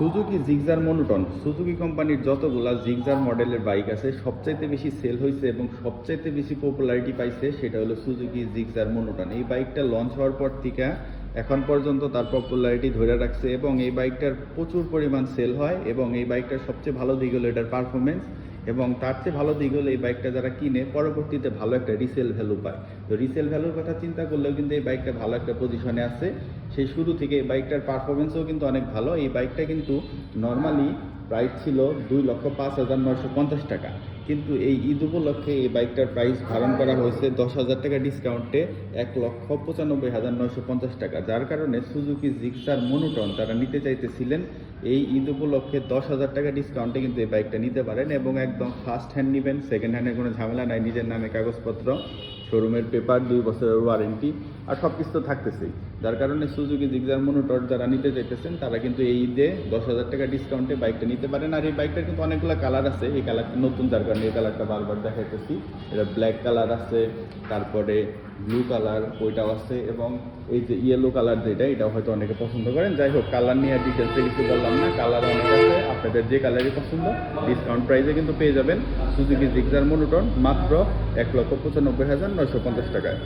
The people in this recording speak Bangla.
সুজুকি জিক্সার মনোটন, সুজুকি কোম্পানির যতগুলা জিক্সার মডেলের বাইক আছে সবচাইতে বেশি সেল হয়েছে এবং সবচাইতে বেশি পপুলারিটি পাইছে সেটা হলো সুজুকি জিক্সার মনোটন। এই বাইকটা লঞ্চ হওয়ার পর থেকে এখন পর্যন্ত তার পপুলারিটি ধরে রাখছে এবং এই বাইকটার প্রচুর পরিমাণ সেল হয় এবং এই বাইকটার সবচেয়ে ভালো দিক হলো এটার পারফরমেন্স এবং তার চেয়ে ভালো দিক হলো এই বাইকটা যারা কিনে পরবর্তীতে ভালো একটা রিসেল ভ্যালু পায়। তো রিসেল ভ্যালুর কথা চিন্তা করলেও কিন্তু এই বাইকটা ভালো একটা পজিশনে আছে। সেই শুরু থেকে এই বাইকটার পারফরমেন্সও কিন্তু অনেক ভালো। এই বাইকটা কিন্তু নর্মালি প্রাইস ছিল 2,05,950 টাকা, কিন্তু এই ঈদ উপলক্ষে এই বাইকটার প্রাইস ধারণ করা হয়েছে 10,000 টাকা ডিসকাউন্টে 1,95,950 টাকা, যার কারণে সুজুকি জিক্সার মনোটন যারা নিতে চাইতেছিলেন এই ঈদ উপলক্ষে 10,000 টাকা ডিসকাউন্টে কিন্তু এই বাইকটা নিতে পারেন এবং একদম ফার্স্ট হ্যান্ড নেবেন, সেকেন্ড হ্যান্ডের কোনো ঝামেলা নাই, নিজের নামে কাগজপত্র, শোরুমের পেপার, 2 বছরের ওয়ারেন্টি আর সব কিছু তো থাকতেছেই। যার কারণে সুজুকি জিক্সার মনোটন যারা নিতে চাইতেছেন তারা কিন্তু এই ঈদে 10,000 টাকা ডিসকাউন্টে বাইকটা নিতে পারেন। আর এই বাইকটার কিন্তু অনেকগুলো কালার আছে, এই কালারটা নতুন যার কারণে এই কালারটা বারবার দেখাইতেছি। এটা ব্ল্যাক কালার আছে, তারপরে ব্লু কালার ওইটাও আছে এবং এই যে ইয়েলো কালার যেটা এটাও হয়তো অনেকে পছন্দ করেন। যাই হোক, কালার নিয়ে ডিটেলসে কিছু বললাম না, কালার অনেক আছে, আপনাদের যে কালারই পছন্দ ডিসকাউন্ট প্রাইসে কিন্তু পেয়ে যাবেন সুজুকি জিক্সার মনোটন মাত্র 1,95,950 টাকায়।